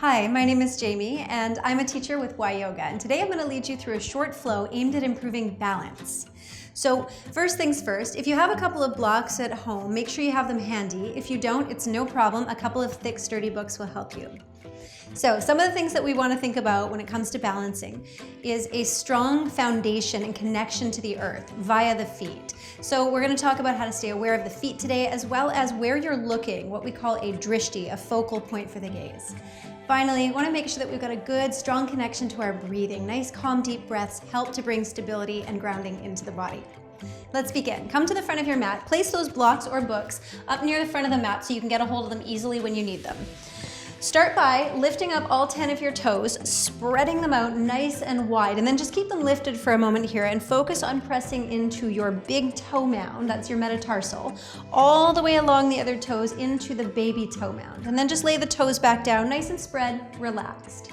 Hi, my name is Jayme and I'm a teacher with YYOGA, and today I'm going to lead you through a short flow aimed at improving balance. So first things first, if you have a couple of blocks at home, make sure you have them handy. If you don't, it's no problem. A couple of thick, sturdy books will help you. So some of the things that we want to think about when it comes to balancing is a strong foundation and connection to the earth via the feet. So we're going to talk about how to stay aware of the feet today, as well as where you're looking, what we call a drishti, a focal point for the gaze. Finally, we want to make sure that we've got a good, strong connection to our breathing. Nice, calm, deep breaths help to bring stability and grounding into the body. Let's begin. Come to the front of your mat. Place those blocks or books up near the front of the mat so you can get a hold of them easily when you need them. Start by lifting up all 10 of your toes, spreading them out nice and wide, and then just keep them lifted for a moment here and focus on pressing into your big toe mound, that's your metatarsal, all the way along the other toes into the baby toe mound. And then just lay the toes back down, nice and spread, relaxed.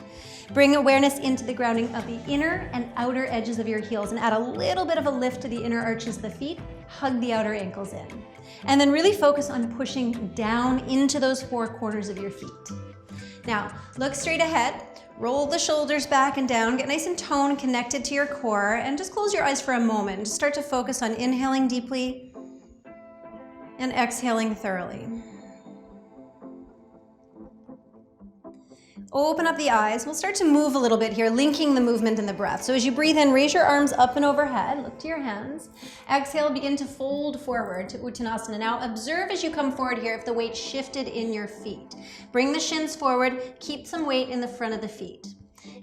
Bring awareness into the grounding of the inner and outer edges of your heels and add a little bit of a lift to the inner arches of the feet. Hug the outer ankles in. And then really focus on pushing down into those four corners of your feet. Now, look straight ahead, roll the shoulders back and down, get nice and toned, connected to your core, and just close your eyes for a moment. Just start to focus on inhaling deeply and exhaling thoroughly. Open up the eyes. We'll start to move a little bit here, linking the movement and the breath. So as you breathe in, raise your arms up and overhead. Look to your hands. Exhale, begin to fold forward to Uttanasana. Now observe as you come forward here if the weight shifted in your feet. Bring the shins forward. Keep some weight in the front of the feet.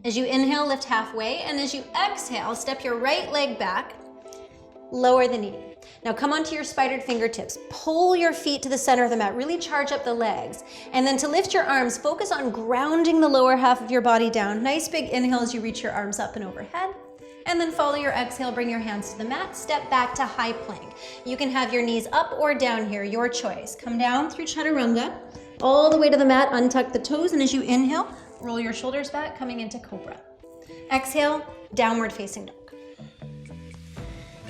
As you inhale, lift halfway. And as you exhale, step your right leg back. Lower the knee. Now come onto your spidered fingertips. Pull your feet to the center of the mat. Really charge up the legs. And then to lift your arms, focus on grounding the lower half of your body down. Nice big inhale as you reach your arms up and overhead. And then follow your exhale, bring your hands to the mat, step back to high plank. You can have your knees up or down here, your choice. Come down through chaturanga, all the way to the mat, untuck the toes, and as you inhale, roll your shoulders back, coming into cobra. Exhale, downward facing dog.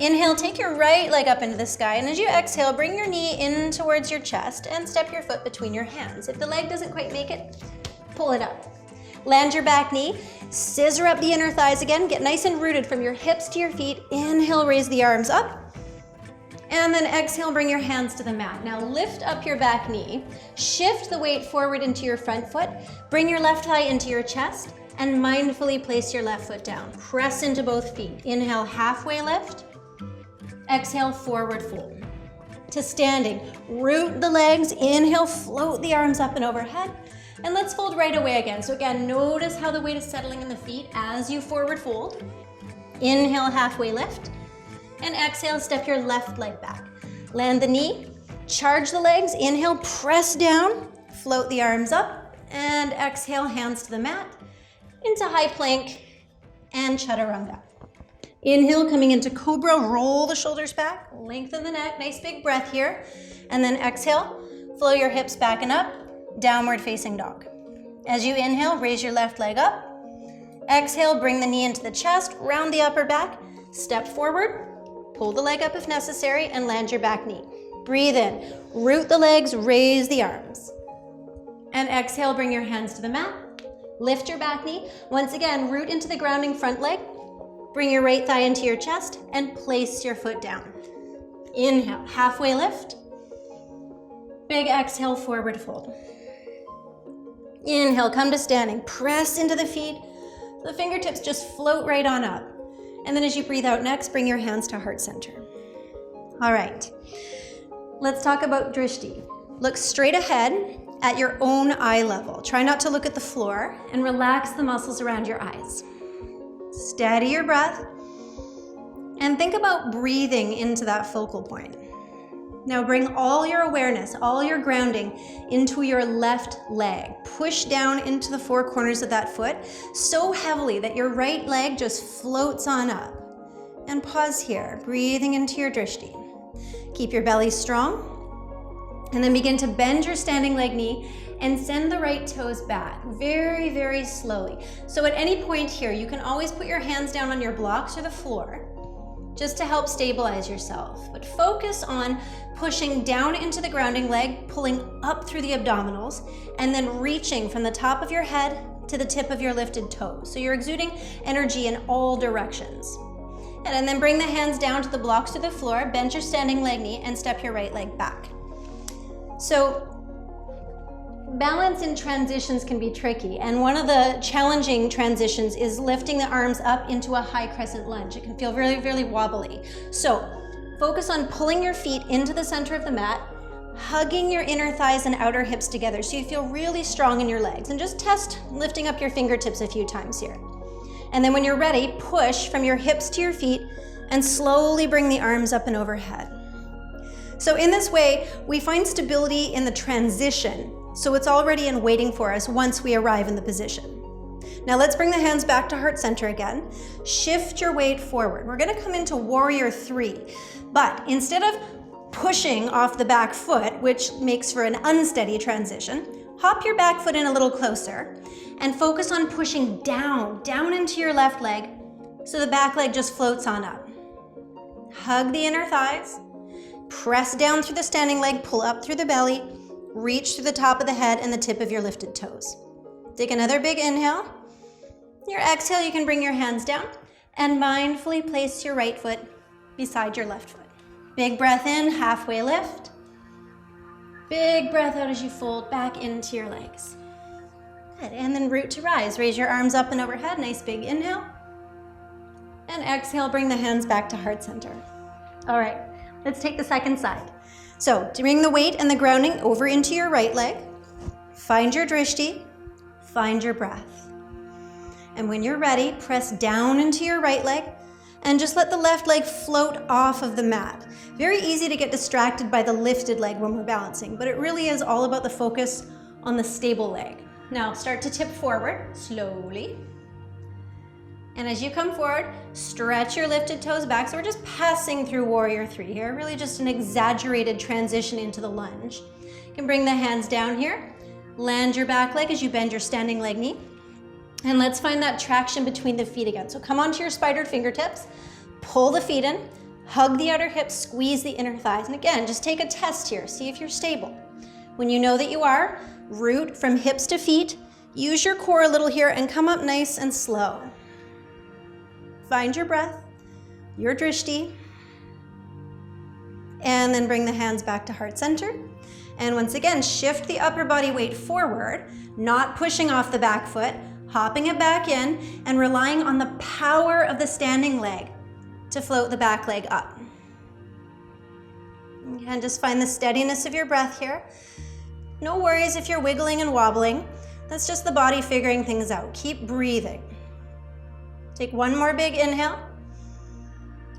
Inhale, take your right leg up into the sky, and as you exhale, bring your knee in towards your chest and step your foot between your hands. If the leg doesn't quite make it, pull it up. Land your back knee, scissor up the inner thighs again, get nice and rooted from your hips to your feet. Inhale, raise the arms up, and then exhale, bring your hands to the mat. Now lift up your back knee, shift the weight forward into your front foot, bring your left thigh into your chest, and mindfully place your left foot down. Press into both feet. Inhale, halfway lift. Exhale, forward fold. To standing, root the legs, inhale, float the arms up and overhead, and let's fold right away again. So again, notice how the weight is settling in the feet as you forward fold. Inhale, halfway lift, and exhale, step your left leg back. Land the knee, charge the legs, inhale, press down, float the arms up, and exhale, hands to the mat, into high plank and chaturanga. Inhale, coming into cobra, roll the shoulders back, lengthen the neck, nice big breath here. And then exhale, flow your hips back and up, downward facing dog. As you inhale, raise your left leg up. Exhale, bring the knee into the chest, round the upper back, step forward, pull the leg up if necessary, and land your back knee. Breathe in, root the legs, raise the arms. And exhale, bring your hands to the mat, lift your back knee. Once again, root into the grounding front leg. Bring your right thigh into your chest and place your foot down. Inhale, halfway lift. Big exhale, forward fold. Inhale, come to standing. Press into the feet. The fingertips just float right on up. And then as you breathe out next, bring your hands to heart center. All right, let's talk about drishti. Look straight ahead at your own eye level. Try not to look at the floor and relax the muscles around your eyes. Steady your breath and think about breathing into that focal point. Now bring all your awareness, all your grounding into your left leg. Push down into the four corners of that foot so heavily that your right leg just floats on up. And pause here, breathing into your drishti. Keep your belly strong and then begin to bend your standing leg knee and send the right toes back very, very slowly. So at any point here, you can always put your hands down on your blocks or the floor. just to help stabilize yourself. But focus on pushing down into the grounding leg, pulling up through the abdominals, and then reaching from the top of your head to the tip of your lifted toes. So you're exuding energy in all directions. And then bring the hands down to the blocks of the floor, bend your standing leg knee, and step your right leg back. So balance in transitions can be tricky, and one of the challenging transitions is lifting the arms up into a high crescent lunge. It can feel really, really wobbly. So focus on pulling your feet into the center of the mat, hugging your inner thighs and outer hips together so you feel really strong in your legs, and just test lifting up your fingertips a few times here. And then when you're ready, push from your hips to your feet and slowly bring the arms up and overhead. So in this way, we find stability in the transition, so it's already in waiting for us once we arrive in the position. Now let's bring the hands back to heart center again. Shift your weight forward. We're gonna come into warrior 3, but instead of pushing off the back foot, which makes for an unsteady transition, hop your back foot in a little closer and focus on pushing down into your left leg so the back leg just floats on up. Hug the inner thighs, press down through the standing leg, pull up through the belly, reach through the top of the head and the tip of your lifted toes. Take another big inhale. Your exhale, you can bring your hands down and mindfully place your right foot beside your left foot. Big breath in, halfway lift. Big breath out as you fold back into your legs. Good, and then root to rise. Raise your arms up and overhead, nice big inhale. And exhale, bring the hands back to heart center. All right, let's take the second side. So bring the weight and the grounding over into your right leg. Find your drishti, find your breath. And when you're ready, press down into your right leg and just let the left leg float off of the mat. Very easy to get distracted by the lifted leg when we're balancing, but it really is all about the focus on the stable leg. Now start to tip forward slowly. And as you come forward, stretch your lifted toes back. So we're just passing through warrior 3 here, really just an exaggerated transition into the lunge. You can bring the hands down here, land your back leg as you bend your standing leg knee. And let's find that traction between the feet again. So come onto your spidered fingertips, pull the feet in, hug the outer hips, squeeze the inner thighs. And again, just take a test here, see if you're stable. When you know that you are, root from hips to feet, use your core a little here and come up nice and slow. Find your breath, your drishti, and then bring the hands back to heart center. And once again, shift the upper body weight forward, not pushing off the back foot, hopping it back in, and relying on the power of the standing leg to float the back leg up. And just find the steadiness of your breath here. No worries if you're wiggling and wobbling. That's just the body figuring things out. Keep breathing. Take one more big inhale.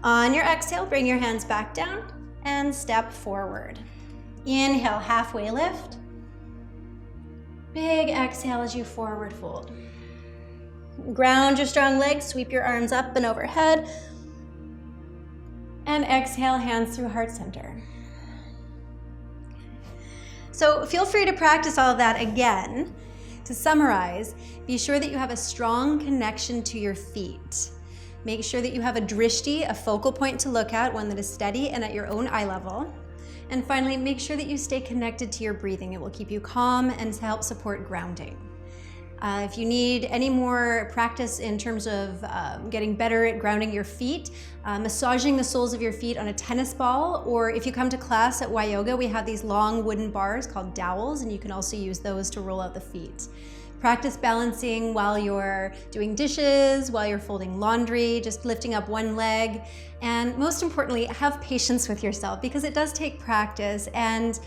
On your exhale, bring your hands back down and step forward. Inhale, halfway lift. Big exhale as you forward fold. Ground your strong legs, sweep your arms up and overhead. And exhale, hands through heart center. So feel free to practice all of that again. To summarize, be sure that you have a strong connection to your feet. Make sure that you have a drishti, a focal point to look at, one that is steady and at your own eye level. And finally, make sure that you stay connected to your breathing. It will keep you calm and help support grounding. If you need any more practice in terms of getting better at grounding your feet, massaging the soles of your feet on a tennis ball, or if you come to class at YYOGA, we have these long wooden bars called dowels, and you can also use those to roll out the feet. Practice balancing while you're doing dishes, while you're folding laundry, just lifting up one leg. And most importantly, have patience with yourself because it does take practice, and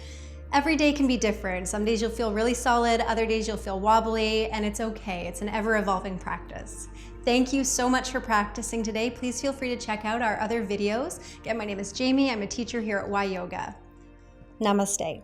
every day can be different. Some days you'll feel really solid, other days you'll feel wobbly, and it's okay. It's an ever-evolving practice. Thank you so much for practicing today. Please feel free to check out our other videos. Again, my name is Jayme. I'm a teacher here at YYOGA. Namaste.